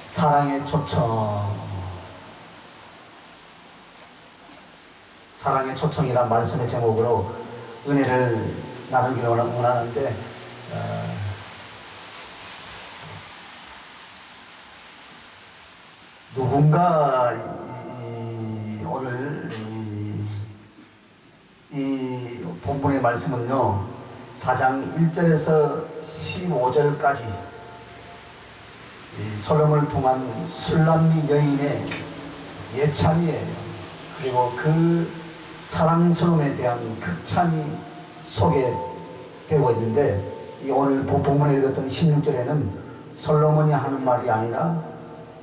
사랑의 초청. 사랑의 초청이란 말씀의 제목으로 은혜를 나누기를 원하는데, 누군가 오늘 이 본문의 말씀은요, 4장 1절에서 15절까지 솔로몬을 통한 술람미 여인의 예찬이에요. 그리고 그 사랑스러움에 대한 극찬이 소개되고 있는데, 오늘 본문에 읽었던 16절에는 솔로몬이 하는 말이 아니라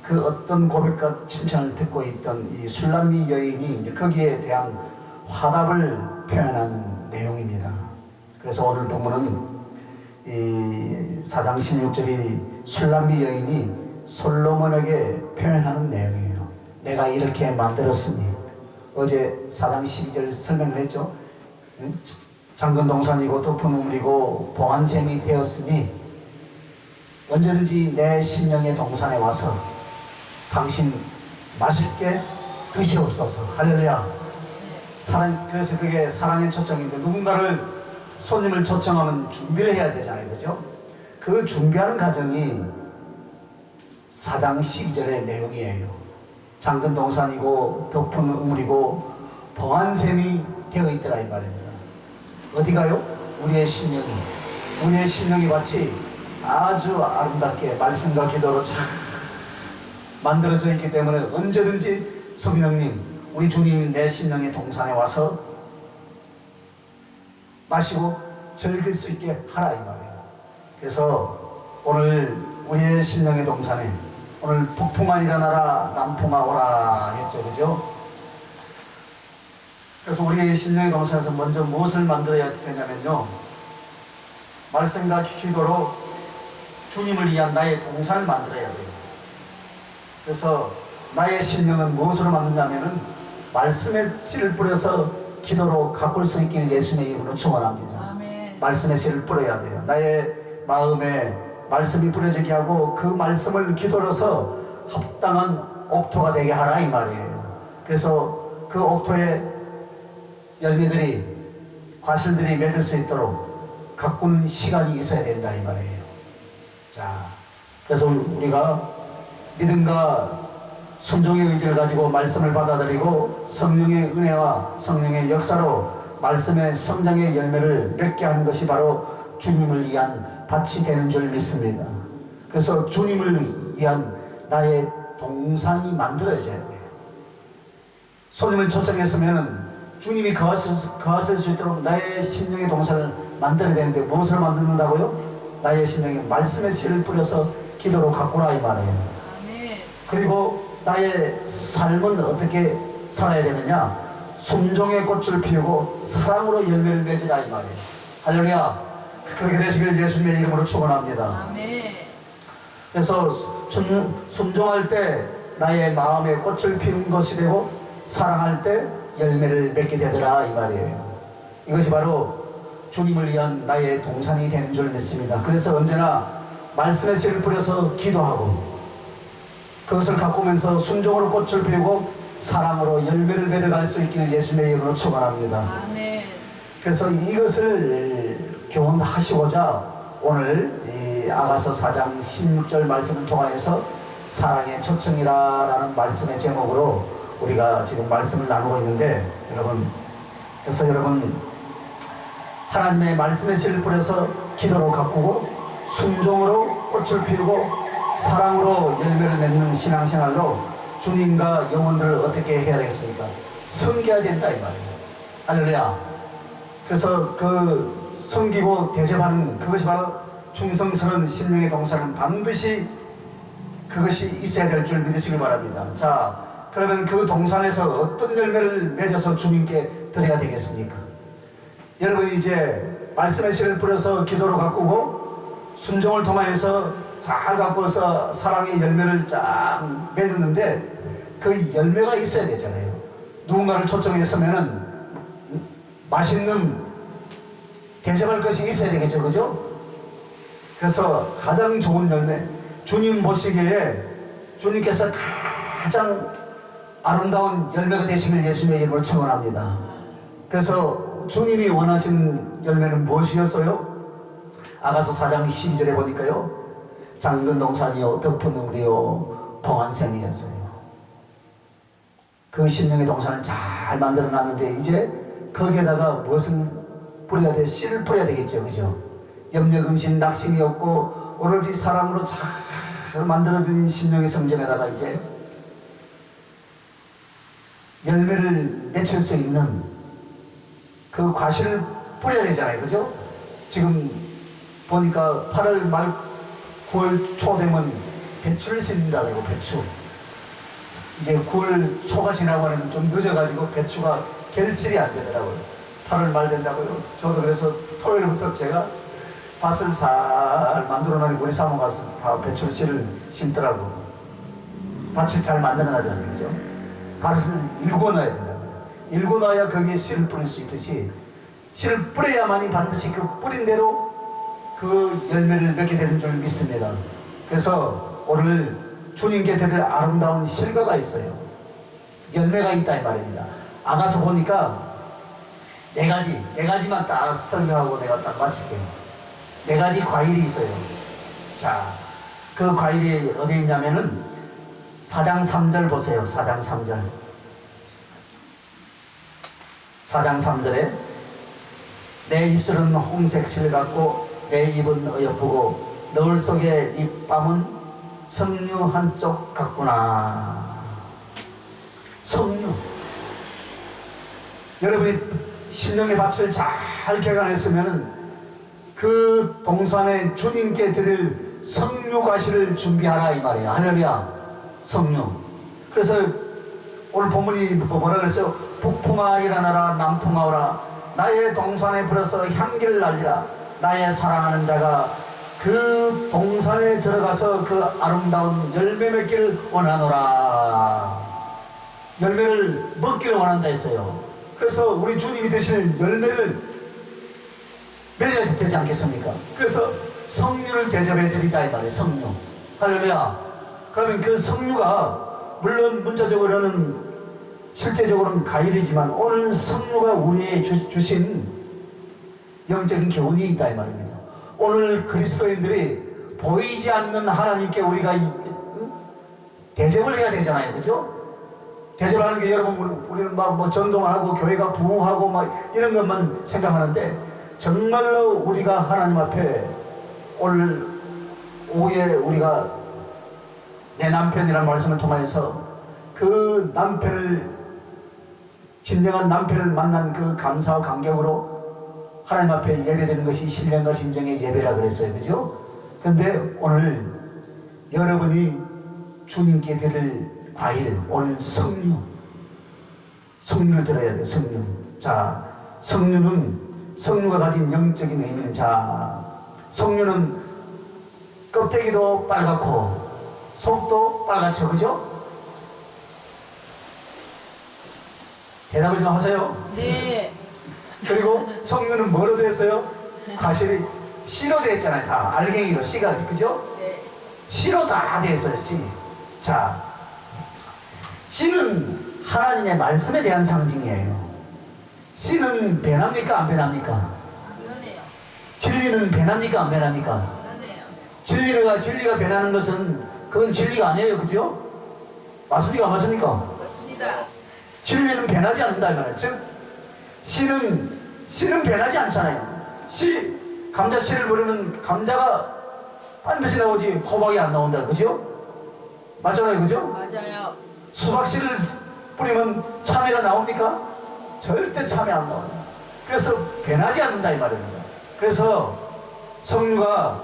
그 어떤 고백과 칭찬을 듣고 있던 이 술람미 여인이 이제 거기에 대한 화답을 표현하는 내용입니다. 그래서 오늘 본문은 이 4장 16절이 술람미 여인이 솔로몬에게 표현하는 내용이에요. 내가 이렇게 만들었으니, 어제 4장 12절 설명을 했죠. 장근 동산이고 덮은 우물이고 봉안샘이 되었으니 언제든지 내 심령의 동산에 와서 당신 맛있게 드시옵소서. 할렐루야. 그래서 그게 사랑의 초청인데, 누군가를 손님을 초청하면 준비를 해야 되잖아요, 그죠? 그 준비하는 과정이 4장 12절의 내용이에요. 장근 동산이고 덮은 우물이고 봉안샘이 되어 있더라 이 말입니다. 어디가요? 우리의 심령이 마치 아주 아름답게 말씀과 기도로 잘 만들어져 있기 때문에 언제든지 성령님, 우리 주님이 내 심령의 동산에 와서 마시고 즐길 수 있게 하라 이 말이에요. 그래서 오늘 우리의 심령의 동산에 오늘 북풍아 일어나라 남풍아 오라 했죠, 그죠? 그래서 우리의 심령의 동산에서 먼저 무엇을 만들어야 되냐면요, 말씀과 기도로 주님을 위한 나의 동산을 만들어야 돼요. 그래서 나의 심령은 무엇으로 만드냐면은 말씀의 씨를 뿌려서 기도로 가꿀 수 있길 예수님의 이름으로 축원합니다. 아멘. 말씀의 씨를 뿌려야 돼요. 나의 마음에 말씀이 뿌려지게 하고 그 말씀을 기도로서 합당한 옥토가 되게 하라 이 말이에요. 그래서 그 옥토에 열매들이, 과실들이 맺을 수 있도록 가꾸는 시간이 있어야 된다 이 말이에요. 자, 그래서 우리가 믿음과 순종의 의지를 가지고 말씀을 받아들이고 성령의 은혜와 성령의 역사로 말씀의 성장의 열매를 맺게 하는 것이 바로 주님을 위한 밭이 되는 줄 믿습니다. 그래서 주님을 위한 나의 동산이 만들어져야 돼요. 손님을 초청했으면 주님이 거하실 수 있도록 나의 심령의 동산을 만들어야 되는데, 무엇을 만든다고요? 나의 심령에 말씀의 씨를 뿌려서 기도로 가꾸라 이 말이에요. 그리고 나의 삶은 어떻게 살아야 되느냐? 순종의 꽃을 피우고 사랑으로 열매를 맺으라 이 말이에요. 할렐루야. 그렇게 되시길 예수님의 이름으로 축원합니다. 그래서 순종할 때 나의 마음에 꽃을 피운 것이 되고, 사랑할 때 열매를 맺게 되더라 이 말이에요. 이것이 바로 주님을 위한 나의 동산이 되는 줄 믿습니다. 그래서 언제나 말씀의 씨를 뿌려서 기도하고 그것을 가꾸면서 순종으로 꽃을 피우고 사랑으로 열매를 맺어갈 수 있기를 예수님의 이름으로 축원합니다. 그래서 이것을 교훈하시고자 오늘 이 아가서 4장 16절 말씀을 통하여서 사랑의 초청이라는 말씀의 제목으로 우리가 지금 말씀을 나누고 있는데, 그래서 여러분 하나님의 말씀의 씨를 뿌려서 기도로 가꾸고 순종으로 꽃을 피우고 사랑으로 열매를 맺는 신앙생활로 주님과 영혼들을 어떻게 해야 되겠습니까? 섬겨야 된다 이 말이에요. 할렐루야. 그래서 그 섬기고 대접하는 그것이 바로 충성스러운 심령의 동산은 반드시 그것이 있어야 될 줄 믿으시길 바랍니다. 자, 그러면 그 동산에서 어떤 열매를 맺어서 주님께 드려야 되겠습니까? 여러분이 이제 말씀의 씨를 뿌려서 기도로 가꾸고 순종을 통하여서 잘 가꾸어서 사랑의 열매를 쫙 맺었는데 그 열매가 있어야 되잖아요. 누군가를 초청했으면은 맛있는 대접할 것이 있어야 되겠죠, 그죠? 그래서 가장 좋은 열매, 주님 보시기에 주님께서 가장 아름다운 열매가 되시길 예수님의 이름으로 축원합니다. 그래서 주님이 원하시는 열매는 무엇이었어요? 아가서 4장 12절에 보니까요, 장근 동산이요 덮은 우리요 봉안샘이었어요. 그 신령의 동산을 잘 만들어 놨는데 이제 거기에다가 무엇을 뿌려야 돼? 씨를 뿌려야 되겠죠, 그죠? 염려, 근심, 낙심이 없고 오로지 사랑으로 잘 만들어진 신령의 성전에다가 이제 열매를 맺힐 수 있는 그 과실을 뿌려야 되잖아요, 그죠? 지금 보니까 8월 말 9월 초 되면 배추를 심는다고 해요. 배추. 이제 9월 초가 지나고 하면 좀 늦어가지고 배추가 결실이 안 되더라고요. 8월 말 된다고요. 저도 그래서 토요일부터 제가 밭을 잘 만들어 놔서 우리 사모 가서 다 배추 씨를 심더라고. 밭을 잘 만들어 놔야 되죠. 밭을 일궈 놔야 된다고요. 일궈 놔야 거기에 씨를 뿌릴 수 있듯이 씨를 뿌려야만이 반드시 그 뿌린 대로 그 열매를 맺게 되는 줄 믿습니다. 그래서 오늘 주님께 드릴 아름다운 실과가 있어요. 열매가 있다 이 말입니다. 아가서 보니까 네 가지만 딱 설명하고 내가 딱 마칠게요. 네 가지 과일이 있어요. 자, 그 과일이 어디 있냐면은 4장 3절 보세요. 4장 3절. 4장 3절에 내 입술은 홍색 실 같고 내 입은 어여쁘고 너울 속에 입밤은 석류 한쪽 같구나. 석류. 여러분이 신령의 밭을 잘 개간했으면 그 동산에 주님께 드릴 석류 과실을 준비하라 이 말이에요. 할렐루야. 석류. 그래서 오늘 본문이 뭐라 그랬어요? 북풍아 일어나라, 남풍아 오라. 나의 동산에 불어서 향기를 날리라. 나의 사랑하는 자가 그 동산에 들어가서 그 아름다운 열매 맺기를 원하노라. 열매를 먹기를 원한다 했어요. 그래서 우리 주님이 드시는 열매를 맺어야 되지 않겠습니까? 그래서 석류를 대접해 드리자 이 말이에요. 석류. 할렐루야. 그러면 그 석류가 물론 문자적으로는 실제적으로는 과일이지만 오늘 석류가 우리에게 주신 영적인 교훈이 있다 이 말입니다. 오늘 그리스도인들이 보이지 않는 하나님께 우리가 대접을 해야 되잖아요, 그죠? 대접하는 게 여러분 우리는 막 뭐 전도만 하고 교회가 부흥하고 막 이런 것만 생각하는데 정말로 우리가 하나님 앞에 오늘 오후에 우리가 내 남편이라는 말씀을 통해서 그 남편을 진정한 남편을 만난 그 감사와 감격으로 하나님 앞에 예배드리는 것이 신령과 진정의 예배라 그랬어요, 그죠? 그런데 오늘 여러분이 주님께 드릴 과일, 오늘 석류를 들어야 돼요. 석류. 자, 석류가 가진 영적인 의미는, 자, 석류는 껍데기도 빨갛고 속도 빨갛죠, 그죠? 대답을 좀 하세요. 네. 그리고 석류는 뭐로 됐어요? 과실이 씨로 됐잖아요. 다 알갱이로 씨가, 그죠? 네. 씨로 다 됐어요. 씨. 자, 씨는 하나님의 말씀에 대한 상징이에요. 씨는 변합니까 안 변합니까? 그러네요. 진리는 변합니까 안 변합니까? 그러네요. 진리가 변하는 것은 그건 진리가 아니에요, 그죠? 맞습니까 안 맞습니까? 맞습니다. 진리는 변하지 않는다 이 말이에요. 즉 씨는 변하지 않잖아요. 감자 씨를 버리면 감자가 반드시 나오지 호박이 안 나온다, 그죠? 맞잖아요, 그죠? 맞아요. 수박 씨를 뿌리면 참외가 나옵니까? 절대 참외 안 나와요. 그래서 변하지 않는다 이 말입니다. 그래서 석류가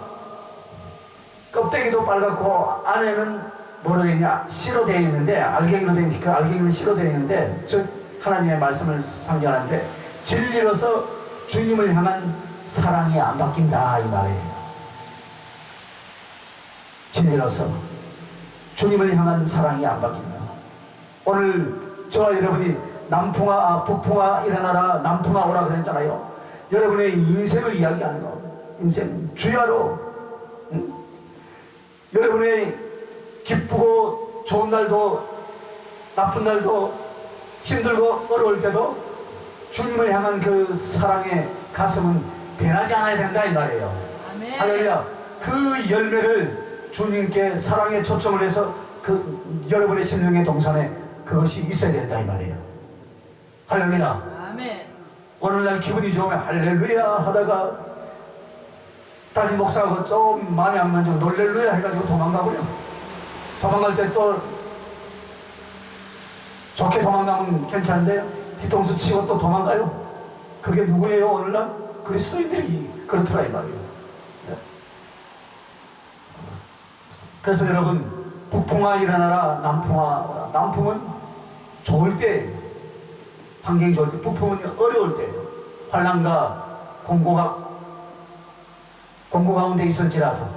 껍데기도 빨갛고 안에는 뭐로 되어 있냐? 씨로 되어 있는데, 알갱이로 되어 있으니까 알갱이는 씨로 되어 있는데, 즉 하나님의 말씀을 상징하는데 진리로서 주님을 향한 사랑이 안 바뀐다 이 말이에요. 진리로서 주님을 향한 사랑이 안 바뀐다. 오늘 저와 여러분이 북풍아 일어나라, 남풍아 오라 그랬잖아요. 여러분의 인생을 이야기하는 거, 인생 주야로, 응? 여러분의 기쁘고 날도 나쁜 날도 힘들고 어려울 때도 주님을 향한 그 사랑의 가슴은 변하지 않아야 된다 이 말이에요. 아멘. 할렐루야. 그 열매를 주님께 사랑에 초점을 해서 그 여러분의 심령의 동산에 그것이 있어야 된다 이 말이에요. 할렐루야. 아멘. 오늘날 기분이 좋으면 할렐루야 하다가 담임 목사하고 좀 마음에 안 맞으면 놀렐루야 해가지고 도망가버려. 도망갈 때 또 좋게 도망가면 괜찮은데 뒤통수 치고 또 도망가요. 그게 누구예요 오늘날? 그리스도인들이 그렇더라 이 말이에요. 그래서 여러분, 북풍아 일어나라, 남풍아 오라. 남풍은 좋을 때, 환경이 좋을 때, 북풍은 어려울 때, 환난과 공고 가운데 있을지라도,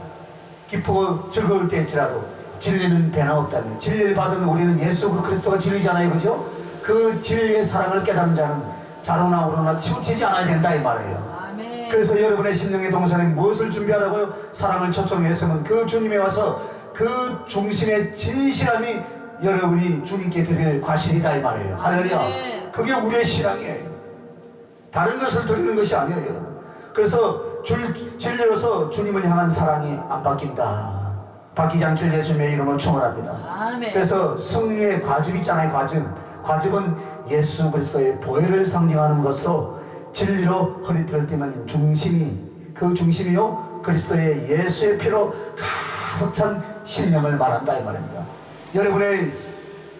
기쁘고 즐거울 때일지라도 진리는 변함없다는, 진리를 받은 우리는 예수 그리스도가 진리잖아요, 그죠? 그 진리의 사랑을 깨닫는 자는 자로나 우로나 치우치지 않아야 된다 이 말이에요. 아멘. 그래서 여러분의 심령의 동산에 무엇을 준비하라고요? 사랑을 초청했으면 그 주님에 와서 그 중심의 진실함이 여러분이 주님께 드릴 과실이다 이 말이에요. 할렐루야. 아멘. 그게 우리의 신앙이에요. 다른 것을 드리는 것이 아니에요, 여러분. 그래서 진리로서 주님을 향한 사랑이 안 바뀐다. 바뀌지 않길 예수님의 이름으로 축원합니다. 아멘. 그래서 승리의 과즙 있잖아요, 과즙. 과즙은 예수 그리스도의 보혈을 상징하는 것으로 진리로 허리띠를 띠면 그 중심이요 그리스도의 예수의 피로 가득 찬 신령을 말한다 이 말입니다. 여러분의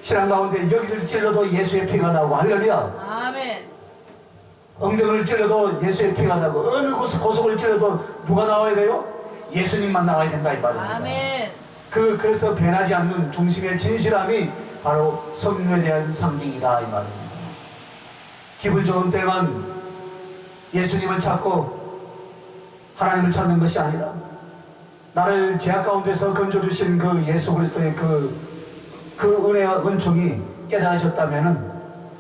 신앙 가운데 여기를 찔러도 예수의 피가 나오고 할렐루야. 아멘. 엉덩이를 찔러도 예수의 피가 나고 어느 고속을 찔러도 누가 나와야 돼요? 예수님만 나와야 된다 이 말입니다. 아멘. 그래서 변하지 않는 중심의 진실함이 바로 성령에 대한 상징이다 이 말입니다. 기분 좋은 때만 예수님을 찾고 하나님을 찾는 것이 아니라 나를 죄악 가운데서 건져주신 그 예수 그리스도의 그 은혜와 은총이 깨달아졌다면은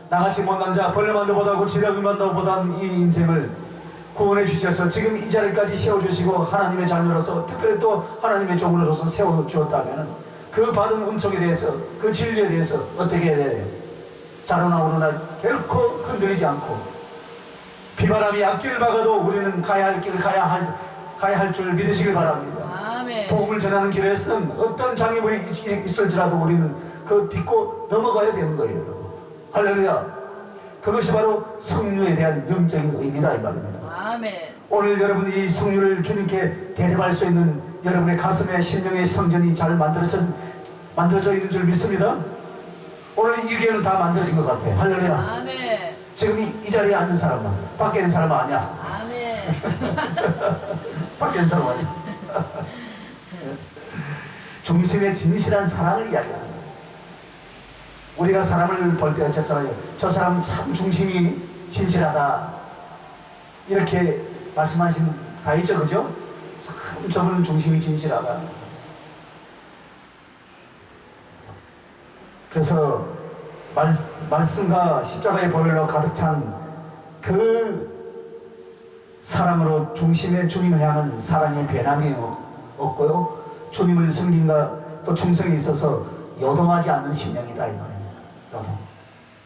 나같이 못난 자 벌레만도 못하고 지뢰만도 못한 이 인생을 구원해 주셔서 지금 이 자리까지 세워주시고 하나님의 자녀로서 특별히 또 하나님의 종으로서 세워주었다면 그 받은 은총에 대해서 그 진리에 대해서 어떻게 해야 돼요? 자로나 우로나 결코 흔들리지 않고 비바람이 앞길을 막아도 우리는 가야 할 길을 가야 할 줄 믿으시길 바랍니다. 아멘. 복음을 전하는 길에서는 어떤 장애물이 있을지라도 우리는 그 딛고 넘어가야 되는 거예요, 여러분. 할렐루야. 그것이 바로 성령에 대한 영적인 의미다 이 말입니다. 아멘. 오늘 여러분 이 성령을 주님께 대접할 수 있는 여러분의 가슴에 심령의 성전이 잘 만들어져 있는 줄 믿습니다. 오늘 이 교회는 다 만들어진 것 같아요. 할렐루야. 아멘. 지금 이 자리에 앉는 사람은 밖에 있는 사람 아니야. 아멘. 밖에 있는 사람 아니야. 중심의 진실한 사랑을 이야기하는 거예요. 우리가 사람을 볼 때 어쨌잖아요. 저 사람 참 중심이 진실하다. 이렇게 말씀하신 다 있죠, 그죠? 참 저분은 중심이 진실하다. 그래서 말씀과 십자가의 보혈로 가득 찬 그 사랑으로 중심의 주님을 향한 사랑의 변함이 없고요. 주님을 섬김과 또 충성이 있어서 요동하지 않는 심령이다 이 말입니다. 요동.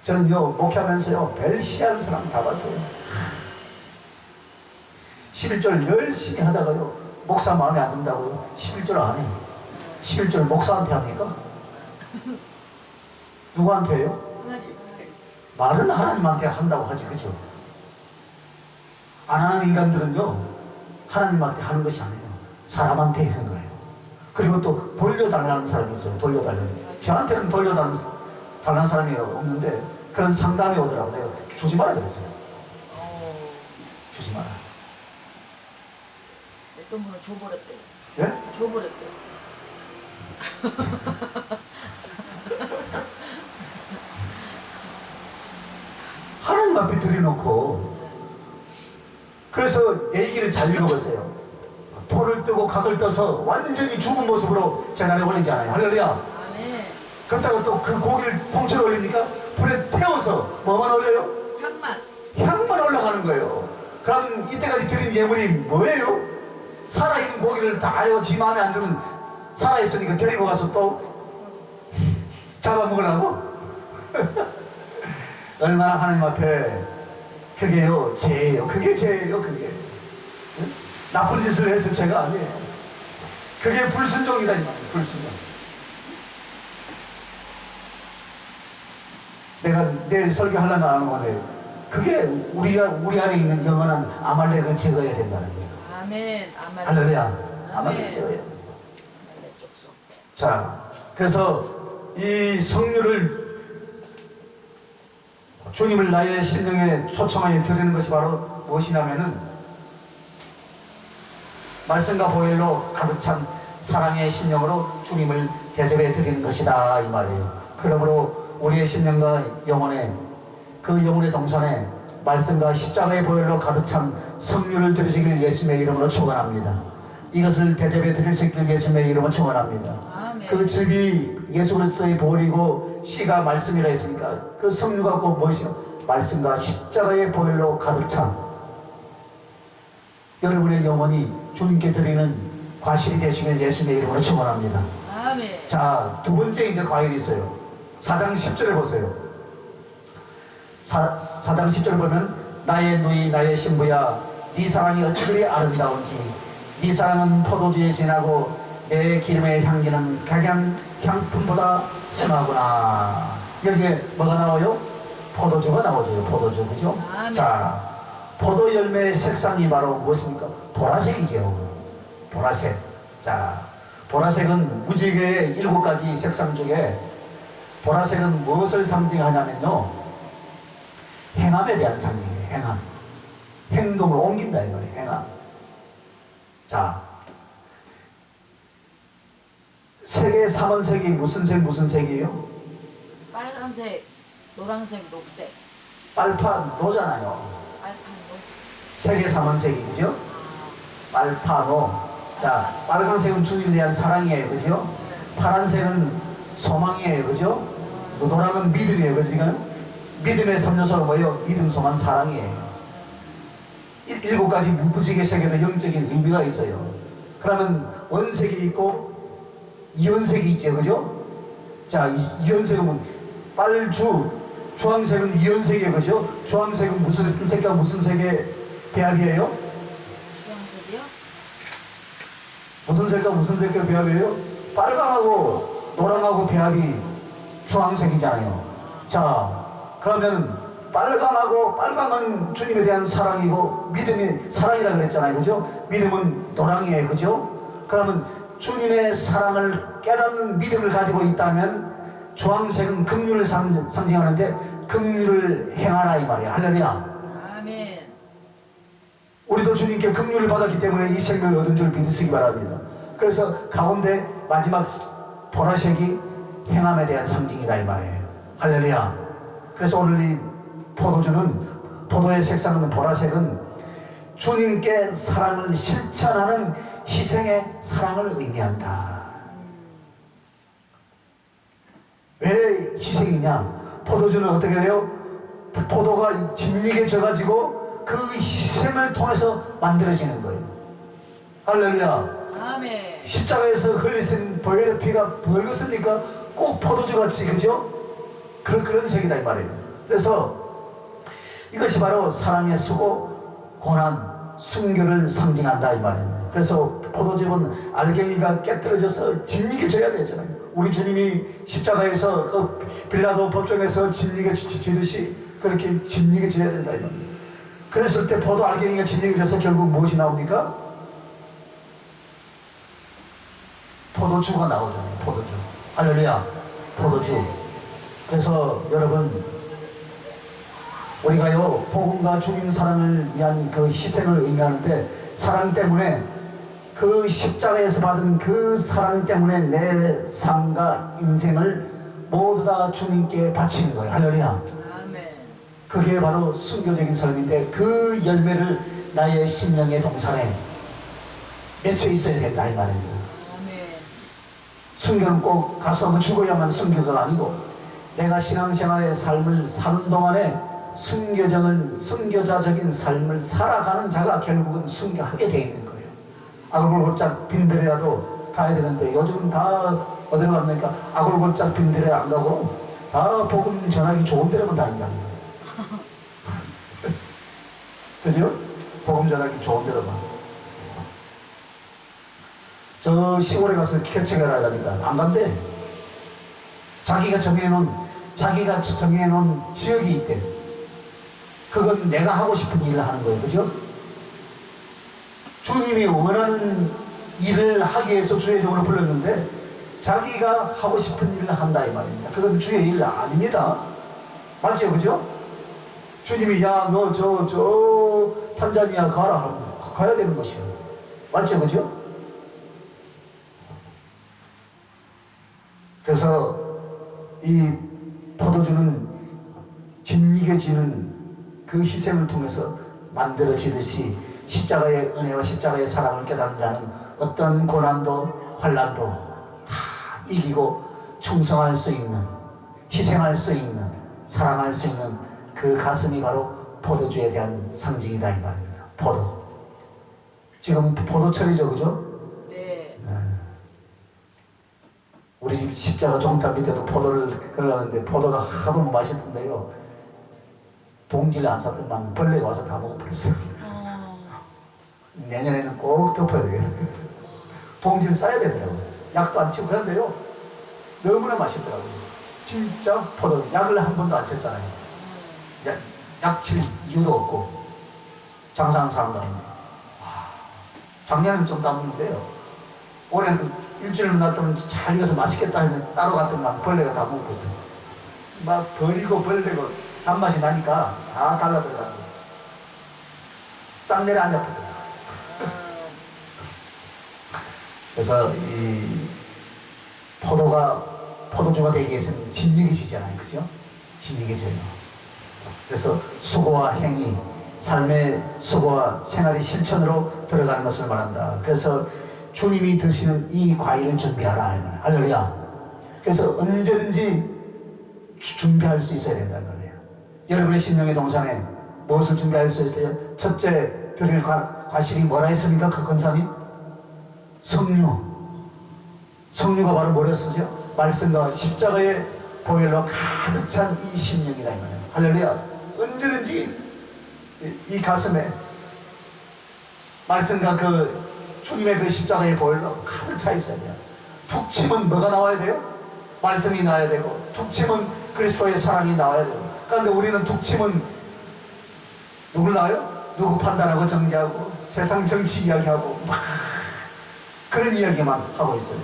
저는요 목회하면서요 별 희한한 사람 다 봤어요. 11절 열심히 하다가요 목사 마음에 안 든다고요 11절 안 해요. 11절 목사한테 합니까? 누구한테 해요? 말은 하나님한테 한다고 하지, 그죠? 안 하는 인간들은요 하나님한테 하는 것이 아니에요. 사람한테 하는 거예요. 그리고 또 돌려달라는 사람이 있어요. 돌려달라는. 저한테는 돌려달라는 사람이 없는데 그런 상담이 오더라고요. 내가 주지 말아 그랬어요. 주지 마라. 어떤 분은 줘버렸대요. 예? 줘버렸대요. 하나님 앞에 들여놓고 그래서 내 얘기를 잘 읽어보세요. 포를 뜨고 각을 떠서 완전히 죽은 모습으로 재단에 올리잖아요. 할렐루야. 아멘. 그렇다고 또 그 고기를 통째로 올리니까 불에 태워서 뭐만 올려요? 향만. 향만 올라가는 거예요. 그럼 이때까지 드린 예물이 뭐예요? 살아있는 고기를 다 알고 지 마음에 안 들면 살아있으니까 데리고 가서 또 잡아먹으려고? 얼마나 하나님 앞에 그게요 죄예요. 그게 죄예요. 그게 응? 나쁜 짓을 해서 죄가 아니에요. 그게 불순종이다 이 말이에요. 불순종. 내가 내일 설교하려면 안 하는 건데 그게 우리 안에 있는 영원한 아말렉을 제거해야 된다는 거예요. 아멘. 할렐루야. 아말렉을 제거해야 돼요. 자, 그래서 이 성류를 주님을 나의 심령에 초청하여 드리는 것이 바로 무엇이냐면은 말씀과 보혈로 가득 찬 사랑의 심령으로 주님을 대접해 드리는 것이다 이 말이에요. 그러므로 우리의 심령과 영혼의 그 영혼의 동산에 말씀과 십자가의 보혈로 가득 찬 성류를 드리시길 예수님의 이름으로 축원합니다. 이것을 대접해 드릴 수 있길 예수님의 이름으로 축원합니다. 그 즙이 예수 그리스도의 보혈이고 씨가 말씀이라 했으니까 그 성류가 곧 무엇이요? 말씀과 십자가의 보혈로 가득 찬 여러분의 영혼이 주님께 드리는 과실이 되시길 예수님의 이름으로 축원합니다. 아멘. 자, 두 번째 이제 과일이 있어요. 4장 10절에 보세요. 4장 10절을 보면 나의 누이 나의 신부야 네 사랑이 어찌 그리 아름다운지 네 사랑은 포도주에 진하고 내 기름의 향기는 각양 향품보다 심하구나. 여기에 뭐가 나와요? 포도주가 나오죠. 포도주, 그죠? 아멘. 자, 포도 열매의 색상이 바로 무엇입니까? 보라색이죠. 보라색. 자, 보라색은 무지개의 7가지 색상 중에 보라색은 무엇을 상징하냐면요, 행함에 대한 상징이에요. 행함. 행동을 옮긴다 이 말이에요. 행함. 자, 색의 3원색이 무슨 색이에요? 빨간색, 노란색, 녹색. 빨파노잖아요. 알파노. 색의 3원색이 그죠? 빨파노. 자, 빨간색은 주님에 대한 사랑이에요. 그죠? 파란색은 소망이에요. 그죠? 노랑은 믿음이에요. 그죠? 믿음의 3요소는 뭐예요? 믿음, 소망, 사랑이에요. 7가지 무지개 색에도 영적인 의미가 있어요. 그러면 원색이 있고 이연색이 있죠. 그죠? 자, 이연색은 빨주, 주황색은 이연색이에요. 그죠? 주황색은 무슨 색과 무슨 색의 배합이에요? 주황색이요? 무슨 색과 무슨 색의 배합이에요? 빨강하고 노랑하고 배합이 주황색이잖아요. 자, 그러면 빨강은 주님에 대한 사랑이고 믿음이 사랑이라 그랬잖아요. 그죠? 믿음은 노랑이에요. 그죠? 그러면 주님의 사랑을 깨닫는 믿음을 가지고 있다면 주황색은 긍휼을 상징하는데 긍휼을 행하라 이 말이에요. 할렐루야. 아멘. 우리도 주님께 긍휼을 받았기 때문에 이 생명을 얻은 줄 믿으시기 바랍니다. 그래서 가운데 마지막 보라색이 행함에 대한 상징이다 이 말이에요. 할렐루야. 그래서 오늘 이 포도의 색상은 보라색은 주님께 사랑을 실천하는 희생의 사랑을 의미한다. 왜 희생이냐? 포도주는 어떻게 돼요? 포도가 진리게 져가지고 그 희생을 통해서 만들어지는 거예요. 할렐루야. 아멘. 십자가에서 흘리신 보혈의 피가 붉었습니까? 꼭 포도주같이, 그죠? 그런 색이다 이 말이에요. 그래서 이것이 바로 사랑의 수고, 고난, 순교를 상징한다 이 말이에요. 그래서 포도즙은 알갱이가 깨뜨려져서 진리게 져야 되잖아요. 우리 주님이 십자가에서 그 빌라도 법정에서 진리게 지듯이 그렇게 진리게 져야 된다 이 말이에요. 그랬을 때 포도 알갱이가 진리게 져서 결국 무엇이 나옵니까? 포도주가 나오잖아요. 포도주. 할렐루야. 포도주. 그래서 여러분, 우리가요 복음과 주님 사랑을 위한 그 희생을 의미하는데, 사랑 때문에 그 십자가에서 받은 그 사랑 때문에 내 삶과 인생을 모두 다 주님께 바치는 거예요. 할렐루야. 아멘. 그게 바로 순교적인 삶인데, 그 열매를 나의 심령의 동산에 맺혀 있어야 된다 이 말입니다. 아멘. 순교는 꼭 가서 한번 죽어야만 순교가 아니고, 내가 신앙생활의 삶을 사는 동안에 순교자적인 삶을 살아가는 자가 결국은 순교하게 돼 있는 거예요. 얼굴 곧장 빈들이라도 가야 되는데 요즘 다 어디로 갑니까? 아골골 잡힌 데를 안 가고 다 복음 전하기 좋은 데로만 다닌다는 거예요. 그죠? 복음 전하기 좋은 데로만. 저 시골에 가서 개척을 하라니까 안 간대. 자기가 정해놓은 지역이 있대. 그건 내가 하고 싶은 일을 하는 거예요. 그죠? 주님이 원하는 일을 하기 위해서 주의 종을 불렀는데 자기가 하고 싶은 일을 한다 이 말입니다. 그건 주의 일 아닙니다. 맞죠? 그죠? 주님이 야 너 저 탄자니아 가라 하면 가야 되는 것이요. 맞죠? 그죠? 그래서 이 포도주는 짓이겨지는 그 희생을 통해서 만들어지듯이 십자가의 은혜와 십자가의 사랑을 깨닫는 자는 어떤 고난도 환난도 다 이기고 충성할 수 있는, 희생할 수 있는, 사랑할 수 있는 그 가슴이 바로 포도주에 대한 상징이다 이 말입니다. 포도. 지금 포도철이죠, 그죠? 네. 우리 집 십자가 종탑 밑에도 포도를 걸어놨는데 포도가 하도 맛있던데요. 봉지를 안 샀더만 벌레가 와서 다 먹어버렸어요. 내년에는 꼭 덮어야 되겠네요. 봉지를 싸야 되더라고요. 약도 안 치고 그런데요. 너무나 맛있더라고요. 진짜 포도. 약을 한 번도 안 쳤잖아요. 약 칠 이유도 없고 장사하는 사람도 아닌데. 작년에는 좀 따먹는데요. 올해는 일주일 놨더니 잘 익어서 맛있겠다 했는데 따로 갔더니 벌레가 다 먹고 있어요. 막 버리고 벌레고 단맛이 나니까 다 달라들어가고 쌍내를 안 잡히더라고요. 그래서 이 포도주가 되기 위해서는 진리겨지잖아요. 그죠? 진리겨져요. 그래서 수고와 행위, 삶의 수고와 생활의 실천으로 들어가는 것을 말한다. 그래서 주님이 드시는 이 과일을 준비하라. 할렐루야. 그래서 언제든지 준비할 수 있어야 된다는 거예요. 여러분의 심령의 동산에 무엇을 준비할 수 있어요? 첫째 드릴 과실이 뭐라 했습니까? 그 권사님? 성류. 성류가 바로 뭐랬었죠? 말씀과 십자가의 보혈로 가득 찬 이 심령이다 이 말이에요. 할렐루야. 언제든지 이 가슴에 말씀과 그 주님의 그 십자가의 보혈로 가득 차 있어야 돼요. 툭 치면 뭐가 나와야 돼요? 말씀이 나와야 되고, 툭 치면 그리스도의 사랑이 나와야 되고. 그런데 우리는 툭 치면 누굴 나와요? 누구 판단하고 정죄하고 세상 정치 이야기하고 막 그런 이야기만 하고 있어요.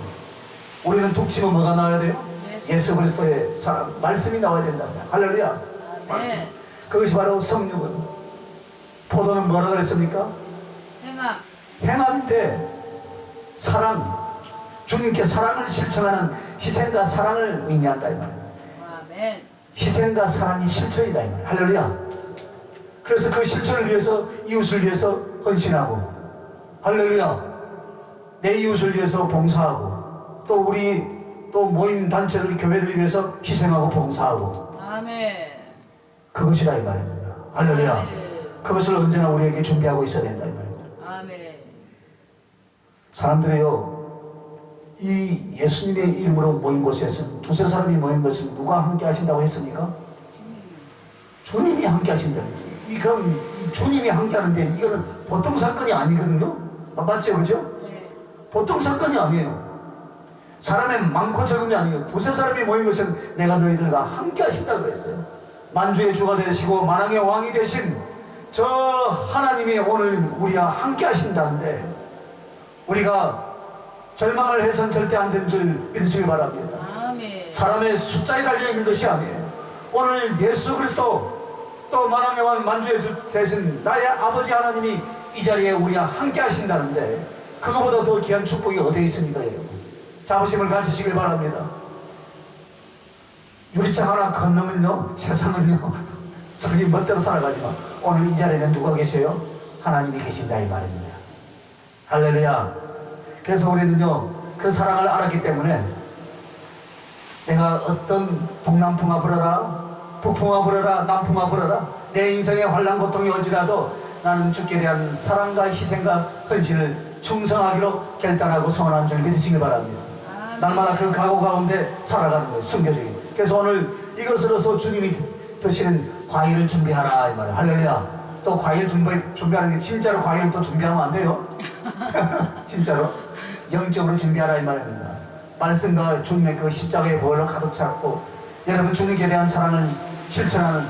우리는 툭 치면 뭐가 나와야 돼요? 예수 그리스도의 사랑, 말씀이 나와야 된답니다. 할렐루야. 말씀. 그것이 바로 성육은. 포도는 뭐라 그랬습니까? 행함. 행함인데 사랑, 주님께 사랑을 실천하는 희생과 사랑을 의미한다 이 말이에요. 아멘. 희생과 사랑이 실천이다 이 말이에요. 할렐루야. 그래서 그 실천을 위해서 이웃을 위해서 헌신하고, 할렐루야. 내 이웃을 위해서 봉사하고, 또 우리 또 모임 단체를 교회를 위해서 희생하고 봉사하고. 아멘. 그것이다 이 말입니다. 할렐루야. 아멘. 그것을 언제나 우리에게 준비하고 있어야 된다 이 말입니다. 아멘. 사람들이요, 이 예수님의 이름으로 모인 곳에서 두세 사람이 모인 것을 누가 함께 하신다고 했습니까? 주님이 함께 하신다. 그럼 주님이 함께 하는데 이거는 보통 사건이 아니거든요. 맞죠? 그죠? 네. 보통 사건이 아니에요. 사람의 많고 적음이 아니에요. 두세 사람이 모인 것은 내가 너희들과 함께 하신다 그랬어요. 만주의 주가 되시고 만왕의 왕이 되신 저 하나님이 오늘 우리와 함께 하신다는데, 우리가 절망을 해서는 절대 안 된 줄 믿으시기 바랍니다. 아멘. 사람의 숫자에 달려있는 것이 아니에요. 오늘 예수 그리스도 또 만왕의 왕 만주의 주 되신 나의 아버지 하나님이 이 자리에 우리와 함께 하신다는데, 그거보다 더 귀한 축복이 어디에 있습니까 여러분? 자부심을 가지시길 바랍니다. 유리창 하나 건너면요, 세상은요 저기 멋대로 살아가지만 오늘 이 자리에는 누가 계셔요? 하나님이 계신다 이 말입니다. 할렐루야. 그래서 우리는요, 그 사랑을 알았기 때문에 내가 어떤 동남풍아 불어라, 북풍아 불어라, 남풍아 불어라, 내 인생의 환난 고통이 올지라도 나는 주께 대한 사랑과 희생과 헌신을 충성하기로 결단하고 선언한 줄 믿으시기 바랍니다. 날마다 그 각오 가운데 살아가는 거예요. 순교적인. 그래서 오늘 이것으로서 주님이 드시는 과일을 준비하라 이 말이에요. 할렐루야. 또 과일 준비하는 게 진짜로 과일을 또 준비하면 안 돼요. 진짜로 영적으로 준비하라 이 말입니다. 말씀과 주님의 그 십자가의 보혈로 가득 찼고 여러분 주님께 대한 사랑을 실천하는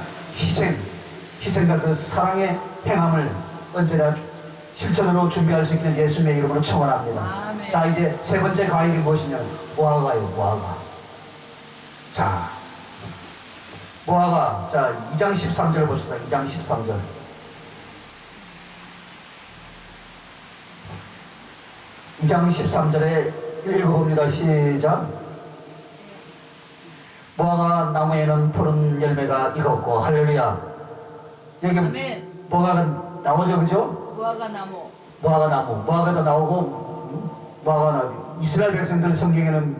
희생과 그 사랑의 행함을 언제나 실천으로 준비할 수 있기를 예수님의 이름으로 축원합니다. 아멘. 자, 이제 세 번째 과일이 무엇이냐? 무화과요, 무화과. 자, 무화과. 자, 2장 13절 봅시다. 2장 13절. 2장 13절에 읽어봅니다. 시작. 무화과 나무에는 푸른 열매가 익었고, 할렐루야. 여기 아멘. 무화과가 나오죠, 그죠? 무화과 나무. 무화과 나무, 무화과도 나오고, 무화과 나오죠. 이스라엘 백성들 성경에는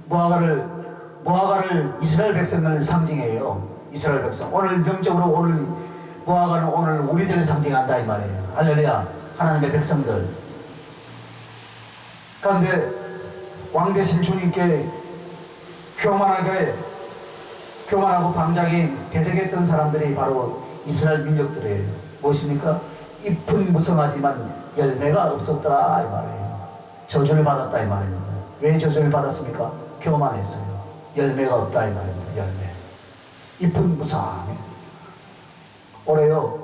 무화과를 이스라엘 백성들 상징해요. 이스라엘 백성. 오늘 영적으로 오늘 무화과는 오늘 우리들을 상징한다 이 말이에요. 할렐루야. 하나님의 백성들. 그런데 왕 대신 주님께 교만하고 방장이 대적했던 사람들이 바로 이스라엘 민족들이에요. 무엇입니까? 잎은 무성하지만 열매가 없었더라 이 말이에요. 저주를 받았다 이 말입니다. 왜 저주를 받았습니까? 교만했어요. 열매가 없다 이 말입니다. 열매. 잎은 무성해. 올해요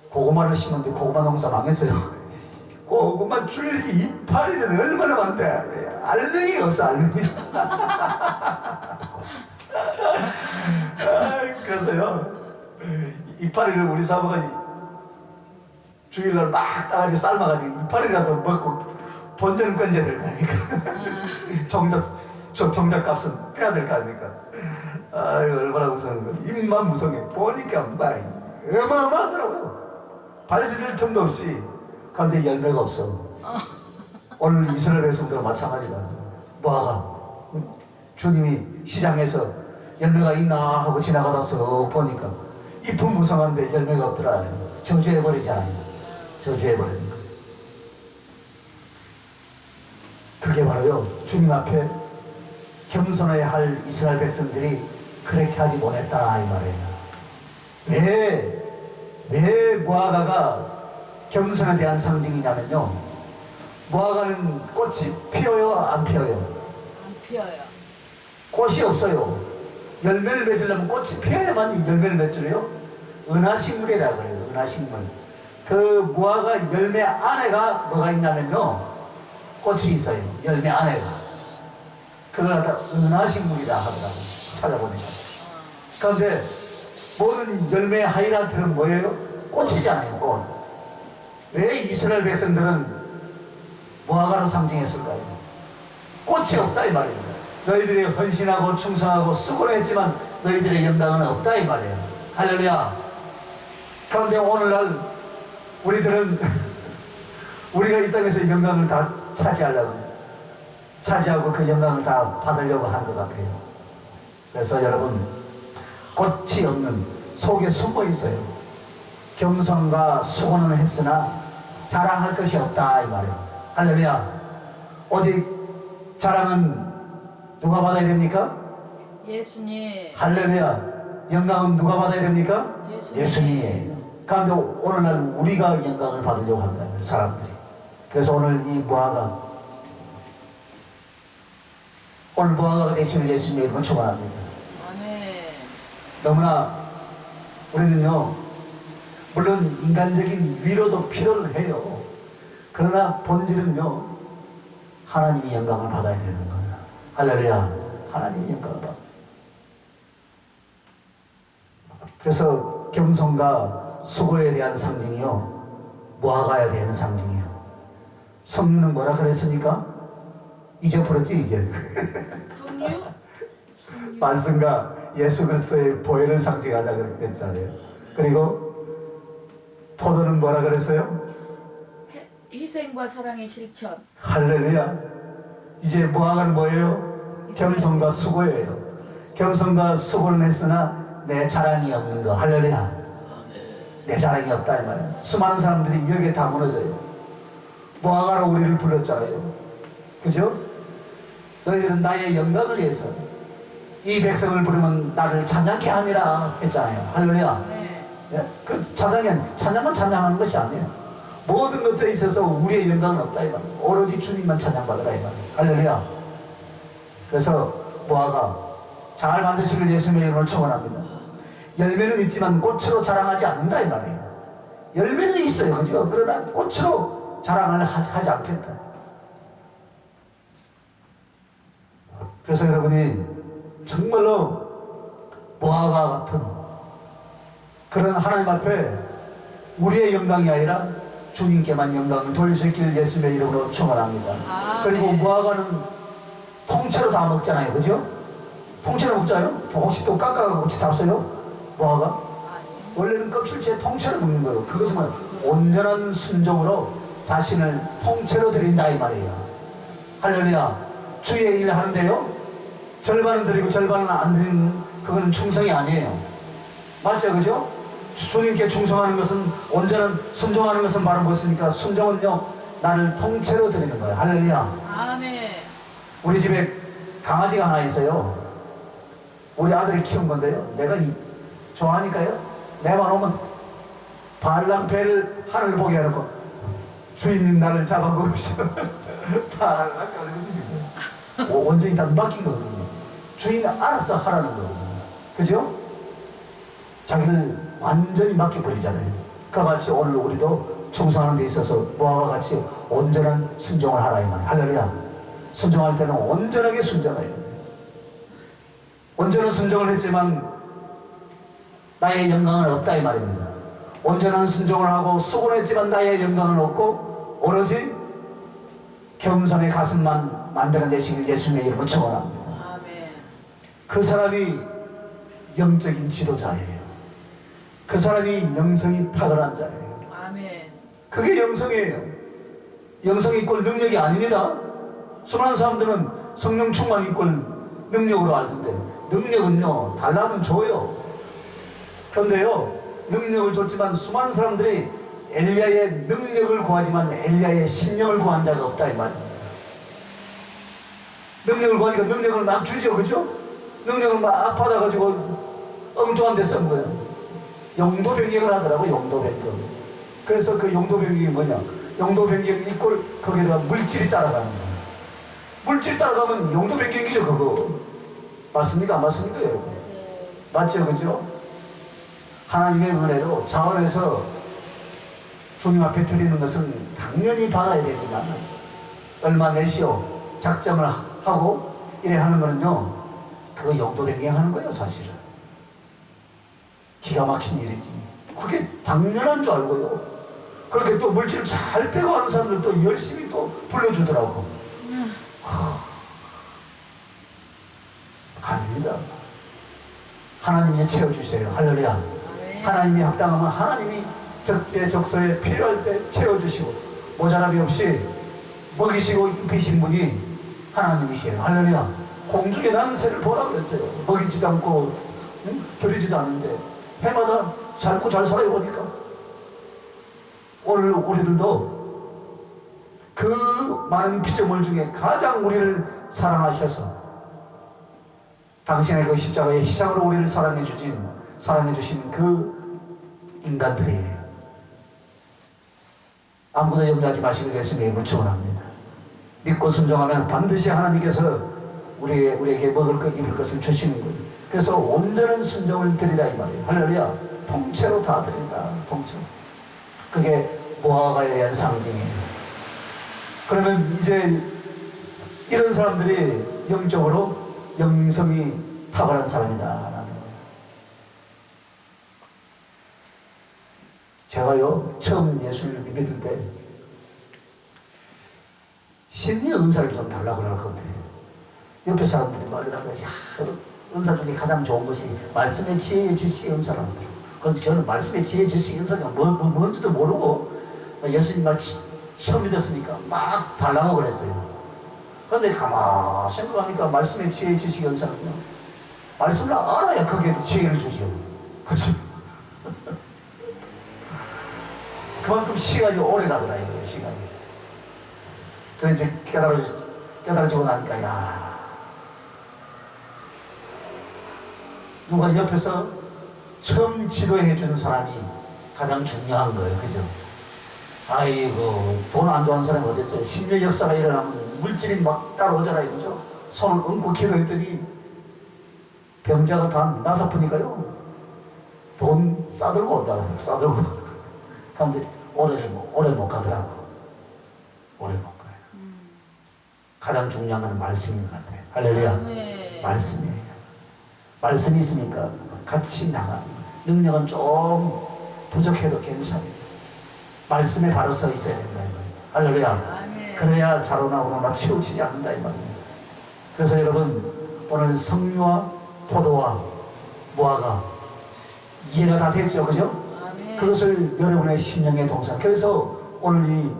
고구마를 심었는데 고구마 농사 망했어요. 고구마 줄기 이파리는 얼마나 많대. 알맹이가 없어 알맹이. 그래서요 이파리를 우리 사모가 주일날 막 따가지고 삶아가지고 이파리라도 먹고 본전 건져야 될 거 아닙니까? 정작 값은 빼야 될 거 아닙니까? 아유 얼마나 무서운 거. 입만 무성해. 보니까 막 어마어마하더라고요. 발 디딜 틈도 없이. 그런데 열매가 없어. 오늘 이스라엘 백성들은 마찬가지다. 무화과. 주님이 시장에서 열매가 있나 하고 지나가다 쓱 보니까 잎은 무성한데 열매가 없더라. 저주해버리잖아요. 저주해버리는 거. 그게 바로요 주님 앞에 겸손해야 할 이스라엘 백성들이 그렇게 하지 못했다 이 말이에요. 왜 무화과가 겸손에 대한 상징이냐면요, 무화과는 꽃이 피어요 안 피어요? 안 피어요. 꽃이 없어요. 열매를 맺으려면 꽃이 피어야만 열매를 맺으래요. 은하식물이라 그래요. 은하식물. 그 무화과 열매 안에가 뭐가 있냐면요, 꽃이 있어요. 열매 안에가. 그걸 갖다 은하식물이라 하더라고요. 찾아보니까. 그런데 모든 열매 하이라이트는 뭐예요? 꽃이잖아요. 꽃. 왜 이스라엘 백성들은 무화과로 상징했을까요? 꽃이 없다 이 말입니다. 너희들이 헌신하고 충성하고 수고를 했지만 너희들의 영광은 없다 이 말이에요. 할렐루야. 그런데 오늘날 우리들은 우리가 이 땅에서 영광을 다 차지하고 그 영광을 다 받으려고 하는 것 같아요. 그래서 여러분, 꽃이 없는 속에 숨어 있어요. 겸손과 수고는 했으나 자랑할 것이 없다 이 말이에요. 할렐루야. 오직 자랑은 누가 받아야 됩니까? 예수님. 할렐루야. 영광은 누가 받아야 됩니까? 예수님. 예수님이에요. 그런데 오늘날 우리가 영광을 받으려고 한다는 사람들이. 그래서 오늘 이 무화과, 오늘 무화과가 되시는 예수님의 이름을 축원합니다. 아멘. 너무나 우리는요, 물론 인간적인 위로도 필요를 해요. 그러나 본질은요, 하나님이 영광을 받아야 되는 거예요. 할렐루야. 하나님이 영광을 받아요. 그래서 겸손과 수고에 대한 상징이요, 무화과에 대한 상징이요. 성류는 뭐라 그랬습니까? 잊어버렸지 이제. 성류? 말씀과 예수 그리스도의 보혈을 상징하자 그랬잖아요. 그리고 포도는 뭐라 그랬어요? 희생과 사랑의 실천. 할렐루야. 이제 무화과는 뭐예요? 겸손과 수고예요. 겸손과 수고는 했으나 내 자랑이 없는 거. 할렐루야. 내 자랑이 없다 이 말이에요. 수많은 사람들이 여기에 다 무너져요. 무화과로 우리를 불렀잖아요. 그죠? 너희들은 나의 영광을 위해서 이 백성을 부르면 나를 찬양케 함이라 했잖아요. 할렐루야. 네. 예? 그 찬양만 찬양하는 것이 아니에요. 모든 것들에 있어서 우리의 영광은 없다 이 말이에요. 오로지 주님만 찬양받으라 이 말이에요. 할렐루야. 그래서 무화과 잘 만드시길 예수님의 이름으로 축원합니다. 열매는 있지만 꽃으로 자랑하지 않는다 이 말이에요. 열매는 있어요, 그죠? 그러나 꽃으로 자랑을 하지 않겠다. 그래서 여러분이 정말로 무화과 같은 그런 하나님 앞에 우리의 영광이 아니라 주님께만 영광을 돌릴 수 있길 예수님의 이름으로 축원합니다. 그리고 무화과는 통째로 다 먹잖아요, 그죠? 통째로 먹잖아요. 혹시 또 깎아가고 혹시 잡어요? 무화과? 원래는 껍질째 통째로 먹는 거예요. 그것은 온전한 순종으로 자신을 통째로 드린다 이 말이에요. 할렐루야. 주의 일 하는데요, 절반은 드리고 절반은 안 드리는 그건 충성이 아니에요. 맞죠, 그죠? 주님께 충성하는 것은, 온전한 순종하는 것은 바로 무엇입니까? 순종은요, 나를 통째로 드리는 거예요. 할렐루야. 아멘. 우리 집에 강아지가 하나 있어요. 우리 아들이 키운 건데요, 내가 좋아하니까요, 내만 오면 발랑배를 하늘 보게 해놓고 주인님 나를 잡아먹으시오. 발랑배 온전히 다 맡긴 거거든요. 주인은 알아서 하라는 거거든요. 그죠? 자기를 완전히 맡겨버리잖아요. 그같이 오늘 우리도 충성하는 데 있어서 무화과 같이 온전한 순종을 하라 이 말이에요. 할렐루야. 순종할 때는 온전하게 순종해야 돼요. 온전한 순종을 했지만 나의 영광은 없다 이 말입니다. 온전한 순종을 하고 수고했지만 나의 영광은 없고 오로지 겸손의 가슴만 만들어내시길 예수님의 이름으로 축원합니다. 아멘. 그 사람이 영적인 지도자예요. 그 사람이 영성이 탁월한 자예요. 아멘. 그게 영성이에요. 영성이 이꼴 능력이 아닙니다. 수많은 사람들은 성령 충만 이꼴 능력으로 알던데, 능력은요 달라면 줘요. 그런데요, 능력을 줬지만 수많은 사람들이 엘리야의 능력을 구하지만 엘리야의 심령을 구한 자가 없다 이 말입니다. 능력을 구하니까 능력을 막 주죠, 그죠? 능력을 막 받아가지고 엉뚱한 데 쓴 거예요. 용도 변경을 하더라고, 용도 변경. 그래서 그 용도 변경이 뭐냐? 용도 변경 이꼴 거기에다가 물질이 따라가는 거예요. 물질 따라가면 용도 변경이죠, 그거. 맞습니까? 안 맞습니까, 여러분? 맞죠, 그죠? 하나님의 은혜로 자원해서 주님 앞에 드리는 것은 당연히 받아야 되지만, 얼마 내시오 작정을 하고 이래 하는 거는요, 그거 용도 변경하는 거예요, 사실은. 기가 막힌 일이지. 그게 당연한 줄 알고요, 그렇게 또 물질을 잘 빼고 하는 사람들 또 열심히 또 불러주더라고. 아닙니다. 하나님이 채워주세요. 할렐루야. 하나님이 합당하면 하나님이 적재적소에 필요할 때 채워주시고, 모자람이 없이 먹이시고 입히신 분이 하나님이시에요. 할렐루야. 공중에 나는 새를 보라 그랬어요. 먹이지도 않고 겨리지도 않는데 해마다 잘 살아요 보니까. 오늘 우리들도 그 많은 피조물 중에 가장 우리를 사랑하셔서 당신의 그 십자가의 희생으로 우리를 사랑해 주신 그 인간들이에요. 아무도 염려하지 마시길 예수님의 이름으로 축원합니다. 믿고 순종하면 반드시 하나님께서 우리에게 먹을 것, 입을 것을 주시는 거예요. 그래서 온전한 순종을 드리라 이 말이에요. 할렐루야. 통째로 다 드린다. 통째로. 그게 무화과에 대한 상징이에요. 그러면 이제 이런 사람들이 영적으로 영성이 탁월한 사람이다. 제가요, 처음 예수를 믿을 때 심리의 은사를 좀 달라고 그럴 것 같아요. 옆에 사람들이 말을 하고, 야, 은사 중에 가장 좋은 것이 말씀의 지혜의 지식의 은사라고 그러더라고요. 그런데 저는 말씀의 지혜의 지식의 은사가 뭔지도 모르고 예수님 말 처음 믿었으니까 막 달라고 그랬어요. 그런데 가만히 생각하니까 말씀의 지혜의 지식의 은사는요, 말씀을 알아야 거기에도 지혜를 주지요. 그렇죠? 그만큼 시간이 오래 가더라, 이거예요, 시간이. 그래서 이제 깨달아지고 나니까, 야, 누가 옆에서 처음 지도해 주는 사람이 가장 중요한 거예요. 그죠? 아이고, 돈 안 좋아하는 사람이 어디 있어요? 심리의 역사가 일어나면 물질이 막 따라오잖아요. 그죠? 손을 얹고 기도했더니 병자가 단 5분이니까요. 돈 싸들고 온다. 싸들고. 근데 오래 못 가더라고. 오래 못 가요. 가장 중요한 건 말씀인 것 같아요. 할렐루야. 네. 말씀이에요. 말씀이 있으니까 같이 나가. 능력은 좀 부족해도 괜찮아요. 말씀에 바로 서 있어야 된다. 이 말이에요. 할렐루야. 아멘. 그래야 자로나오나 치우치지 않는다. 이 말이에요. 그래서 여러분, 오늘 성류와 포도와 무화과 이해가 다 됐죠? 그죠? 아멘. 그것을 여러분의 심령의 동산. 그래서 오늘 이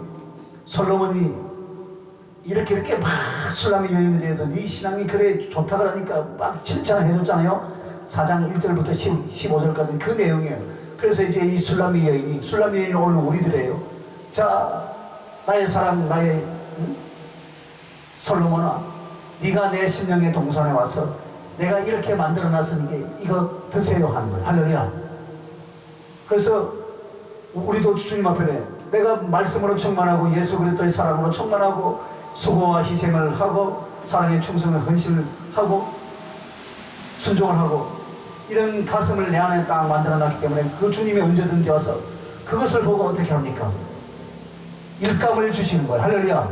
솔로몬이 이렇게 막 술람의 여인에 대해서 네 신앙이 그래 좋다 그러니까 막 칭찬을 해줬잖아요. 4장 1절부터 15절까지 그 내용이에요. 그래서 이제 이 술람의 여인은 오늘 우리들이에요. 자, 나의 사랑, 나의 솔로몬아, 네가 내 심령의 동산에 와서 내가 이렇게 만들어놨으니 이거 드세요 하는 거예요. 할렐루야. 그래서 우리도 주님 앞에 내가 말씀으로 충만하고 예수 그리스도의 사랑으로 충만하고 수고와 희생을 하고 사랑의 충성을 헌신을 하고 순종을 하고 이런 가슴을 내 안에 딱 만들어놨기 때문에 그 주님이 언제든지 와서 그것을 보고 어떻게 합니까? 일감을 주시는 거예요. 할렐루야.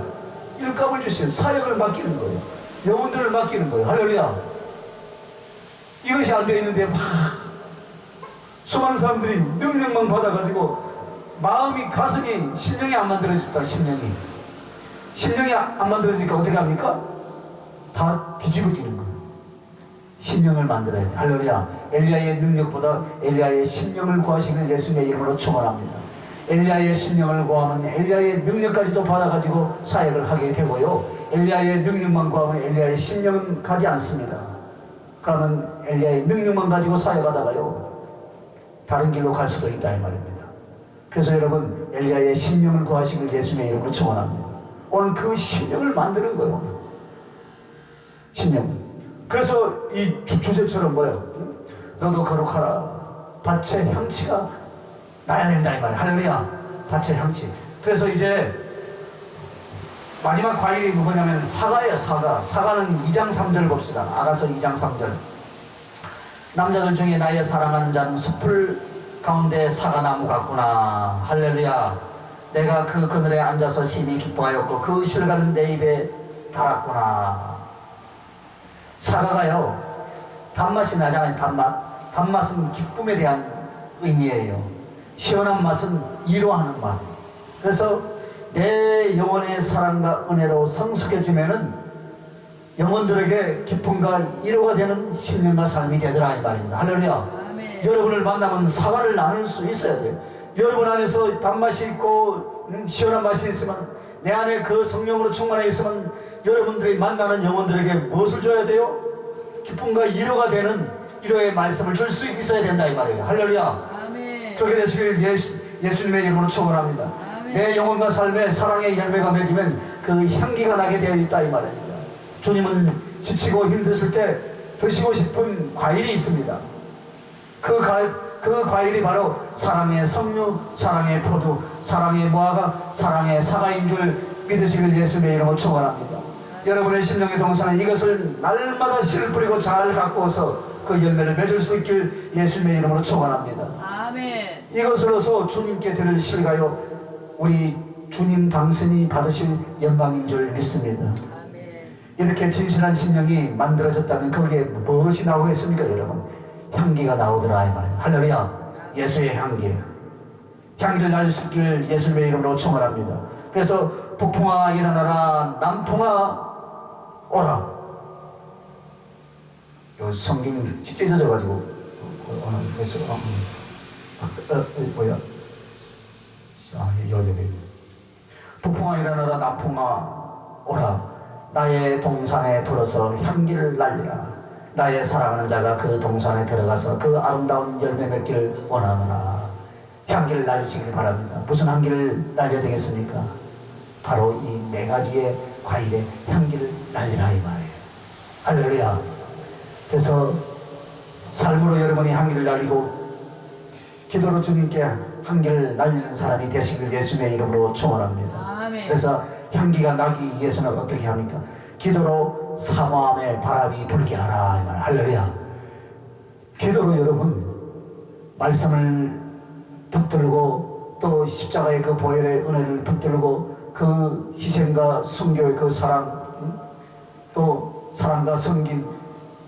일감을 주시는 사역을 맡기는 거예요. 영혼들을 맡기는 거예요. 할렐루야. 이것이 안 되어 있는데 막 수많은 사람들이 능력만 받아가지고 마음이 가슴이 심령이 안 만들어졌다. 심령이 안 만들어지니까 어떻게 합니까? 다 뒤집어지는 거예요. 심령을 만들어야 돼. 할렐루야. 엘리야의 능력보다 엘리야의 심령을 구하시는 예수님의 이름으로 축원합니다. 엘리야의 심령을 구하면 엘리야의 능력까지도 받아가지고 사역을 하게 되고요. 엘리야의 능력만 구하면 엘리야의 심령은 가지 않습니다. 그러면 엘리야의 능력만 가지고 사역하다가요 다른 길로 갈 수도 있다 이 말입니다. 그래서 여러분 엘리야의 심령을 구하시길 예수님의 이름으로 축원합니다. 오늘 그 심령을 만드는 거예요. 심령. 그래서 이 주제처럼 뭐예요? 너도 거룩하라. 밭의 향취가 나야 된다 이 말이에요. 할렐루야. 밭의 향취. 그래서 이제 마지막 과일이 뭐냐면 사과예요. 사과는 2장 3절 봅시다. 아가서 2장 3절. 남자들 중에 나의 사랑하는 자는 숲을 가운데 사과나무 같구나. 할렐루야. 내가 그 그늘에 앉아서 심히 기뻐하였고 그 실과는 내 입에 달았구나. 사과가요 단맛이 나잖아요. 단맛은 기쁨에 대한 의미예요. 시원한 맛은 위로하는 맛. 그래서 내 영혼의 사랑과 은혜로 성숙해지면은 영혼들에게 기쁨과 위로가 되는 신령과 삶이 되더라 이 말입니다. 할렐루야. 아멘. 여러분을 만나면 사과를 나눌 수 있어야 돼요. 여러분 안에서 단맛이 있고 시원한 맛이 있으면 내 안에 그 성령으로 충만해 있으면 여러분들이 만나는 영혼들에게 무엇을 줘야 돼요? 기쁨과 위로가 되는 위로의 말씀을 줄 수 있어야 된다 이 말이에요. 할렐루야. 아멘. 그렇게 되시길 예수님의 이름으로 축원합니다. 아멘. 내 영혼과 삶에 사랑의 열매가 맺으면 그 향기가 나게 되어 있다 이 말입니다. 주님은 지치고 힘드실 때 드시고 싶은 과일이 있습니다. 그 과일이 바로 사랑의 석류, 사랑의 포도, 사랑의 무화과, 사랑의 사과인 줄 믿으시길 예수님의 이름으로 축원합니다. 여러분의 심령의 동산에 이것을 날마다 씨를 뿌리고 잘 가꾸어서 그 열매를 맺을 수 있길 예수님의 이름으로 축원합니다. 아멘. 이것으로서 주님께 드릴 실가요 우리 주님 당신이 받으실 영광인 줄 믿습니다. 아멘. 이렇게 진실한 심령이 만들어졌다면 거기에 무엇이 나오겠습니까 여러분? 향기가 나오더라 이 말입니다. 할렐루야. 예수의 향기. 향기를 날 수 있길 예수님의 이름으로 축원합니다. 그래서 북풍아 일어나라 남풍아 오라. 요 성경이 찢어져가지고 그래서 뭐야? 여기 북풍아 일어나라 남풍아 오라. 나의 동산에 들어서 향기를 날리라. 나의 사랑하는 자가 그 동산에 들어가서 그 아름다운 열매 맺기를 원하노라. 향기를 날리시길 바랍니다. 무슨 향기를 날려야 되겠습니까? 바로 이 네 가지의 과일의 향기를 날리라 이 말이에요. 할렐루야. 그래서 삶으로 여러분이 향기를 날리고 기도로 주님께 향기를 날리는 사람이 되시길 예수님의 이름으로 축원합니다. 아멘. 그래서 향기가 나기 위해서는 어떻게 합니까? 기도로 사모함의 바람이 불게 하라. 이 말. 할렐루야. 기도로 여러분 말씀을 붙들고 또 십자가의 그 보혈의 은혜를 붙들고 그 희생과 순교의 그 사랑, 또 사랑과 섬김,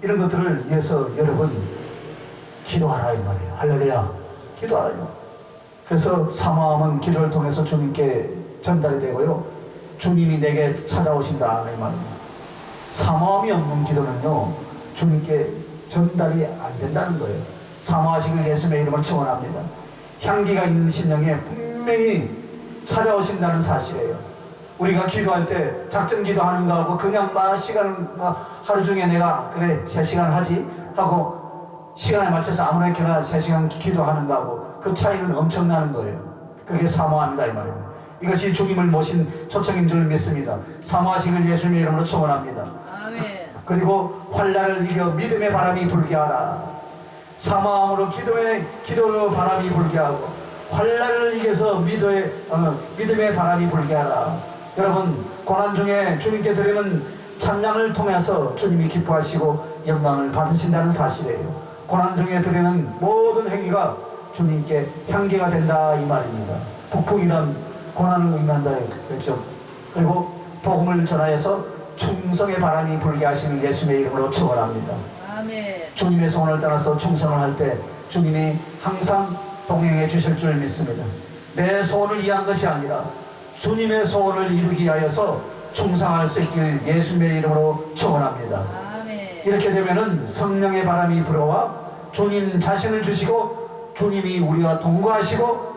이런 것들을 위해서 여러분 기도하라 이 말이에요. 할렐루야. 기도하라요. 그래서 사모함은 기도를 통해서 주님께 전달이 되고요, 주님이 내게 찾아오신다 이 말입니다. 사모함이 없는 기도는요 주님께 전달이 안 된다는 거예요. 사모하시길 예수님의 이름을 축원합니다. 향기가 있는 심령에 분명히 찾아오신다는 사실이에요. 우리가 기도할 때 작전 기도하는 거하고 그냥 시간 하루 중에 내가 그래 3시간 하지 하고 시간에 맞춰서 아무렇게나 3시간 기도하는 거하고 그 차이는 엄청나는 거예요. 그게 사모합니다 이 말입니다. 이것이 주님을 모신 초청인 줄 믿습니다. 사모하시길 예수님의 이름으로 축원합니다. 아멘. 그리고 환난을 이겨 믿음의 바람이 불게 하라. 사모함으로 기도로 바람이 불게 하고 환난을 이겨서 믿음의 바람이 불게 하라. 여러분 고난 중에 주님께 드리는 찬양을 통해서 주님이 기뻐하시고 영광을 받으신다는 사실이에요. 고난 중에 드리는 모든 행위가 주님께 향기가 된다 이 말입니다. 북풍이란 고난을 의미한다 그랬죠. 그리고 복음을 전하여서 충성의 바람이 불게 하시는 예수님의 이름으로 축원합니다. 아멘. 주님의 소원을 따라서 충성을 할 때 주님이 항상 동행해 주실 줄 믿습니다. 내 소원을 위한 것이 아니라 주님의 소원을 이루기 위하여서 충성할 수 있길 예수님의 이름으로 축원합니다. 아멘. 이렇게 되면은 성령의 바람이 불어와 주님 자신을 주시고 주님이 우리와 동거하시고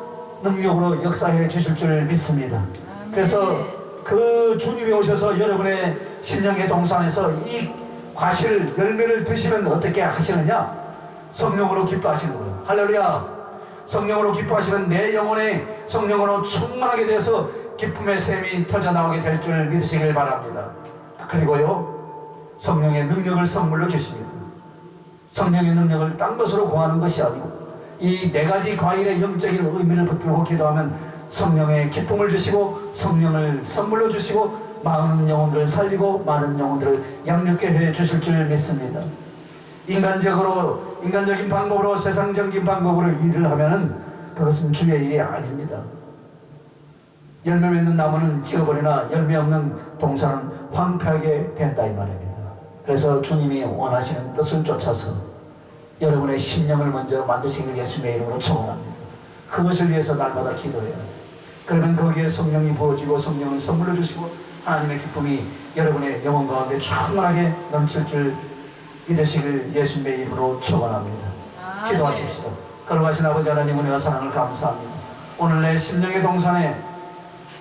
능력으로 역사해 주실 줄 믿습니다. 아멘. 그래서 그 주님이 오셔서 여러분의 심령의 동산에서 이 과실 열매를 드시면 어떻게 하시느냐? 성령으로 기뻐하시는 거예요. 할렐루야. 성령으로 기뻐하시는 내 영혼에 성령으로 충만하게 돼서 기쁨의 샘이 터져나오게 될 줄 믿으시길 바랍니다. 그리고요 성령의 능력을 선물로 주십니다. 성령의 능력을 딴 것으로 구하는 것이 아니고 이 4가지 과일의 영적인 의미를 붙들고 기도하면 성령의 기쁨을 주시고 성령을 선물로 주시고 많은 영혼들을 살리고 많은 영혼들을 양육케 해 주실 줄 믿습니다. 인간적인 방법으로 세상적인 방법으로 일을 하면은 그것은 주의 일이 아닙니다. 열매 맺는 나무는 찍어버리나 열매 없는 동산은 황폐하게 된다 이 말입니다. 그래서 주님이 원하시는 뜻을 쫓아서 여러분의 심령을 먼저 만드시길 예수님의 이름으로 축원합니다. 그것을 위해서 날마다 기도해요. 그러면 거기에 성령이 부어지고 성령을 선물로 주시고 하나님의 기쁨이 여러분의 영혼 가운데 충만하게 넘칠 줄 믿으시길 예수님의 이름으로 축원합니다. 기도하십시다. 걸어가신 아버지 하나님 은혜와 사랑을 감사합니다. 오늘 내 심령의 동산에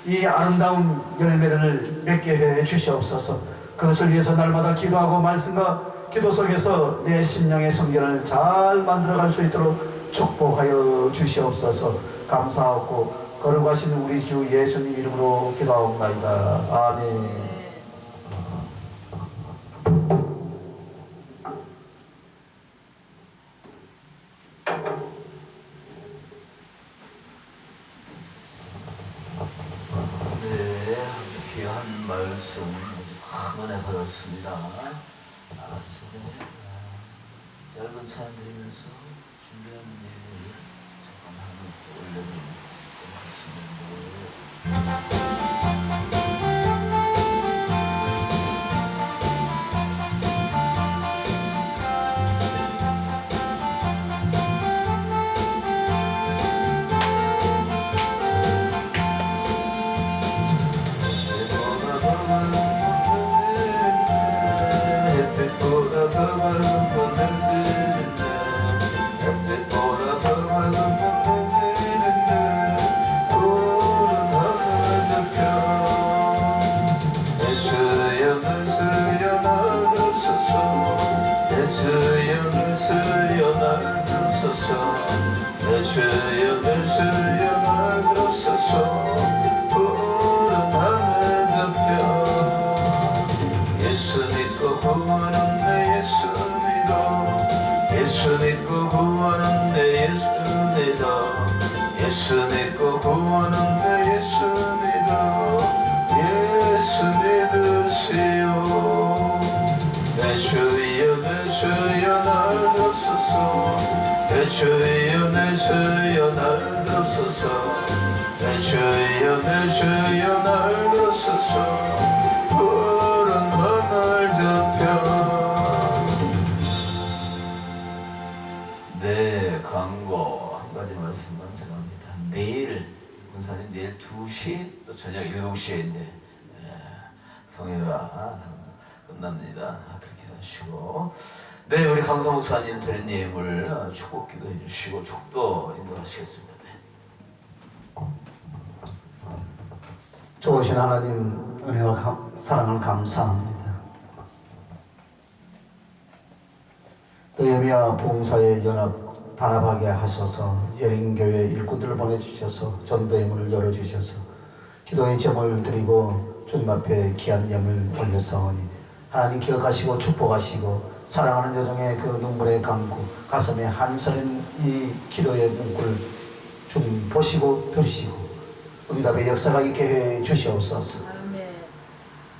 이 아름다운 열매를 맺게 해 주시옵소서. 그것을 위해서 날마다 기도하고 말씀과 기도 속에서 내 심령의 성전을 잘 만들어갈 수 있도록 축복하여 주시옵소서. 감사하고 거룩하신 우리 주 예수님 이름으로 기도하옵나이다. 아멘. 귀한 말씀 큰 은혜 받았습니다. 짧은 찬양 드리면서 준비한 예를 잠깐 한번 올려드리겠습니다. 주여 주여 푸른 하늘 덮여 예수 믿고 구원 없네 예수 믿어 예수 믿고 구원한대 예수 믿어 예수 믿고 구원한대 예수 믿어 예수 믿으세요 내 주여 내 주여 날 돕소서 내 주여 내 주여 날 돕소서 내 주여 내 주여 날 돕소서 푸른 하늘 저편 네 광고 한 가지 말씀만 전합니다. 내일 군사님 내일 2시 또 저녁 7시에 이제 성회가 끝납니다. 그렇게 하시고 네 우리 강성 목사님 대리님을 축복 기도해 주시고 축도 인도하시겠습니다. 네. 좋으신 하나님 은혜와 사랑을 감사합니다. 또 예미와 봉사에 단합하게 하셔서 여린교회 일꾼들을 보내주셔서 전도의 문을 열어주셔서 기도의 제목을 드리고 주님 앞에 귀한 예물 올려사오니 하나님 기억하시고 축복하시고 사랑하는 여정의 그 눈물의 강구 가슴에 한서린 이 기도의 문구를 주님 보시고 들으시고 응답의 역사가 있게 해 주시옵소서. 아멘.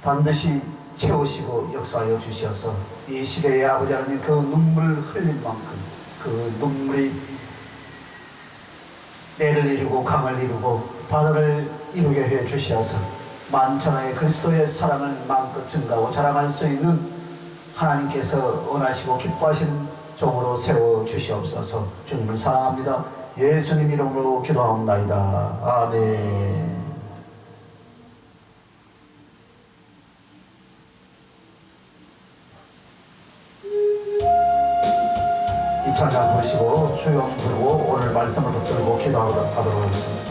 반드시 채우시고 역사하여 주셔서 이 시대의 아버지 하나님 그 눈물 흘릴 만큼 그 눈물이 내를 이루고 강을 이루고 바다를 이루게 해 주셔서 만천하의 그리스도의 사랑을 마음껏 증가하고 자랑할 수 있는 하나님께서 원하시고 기뻐하시는 종으로 세워 주시옵소서. 주님을 사랑합니다. 예수님 이름으로 기도하옵나이다. 아멘. 이 찬양 부르시고 주영 부르고 오늘 말씀을 붙들고 기도하도록 하겠습니다.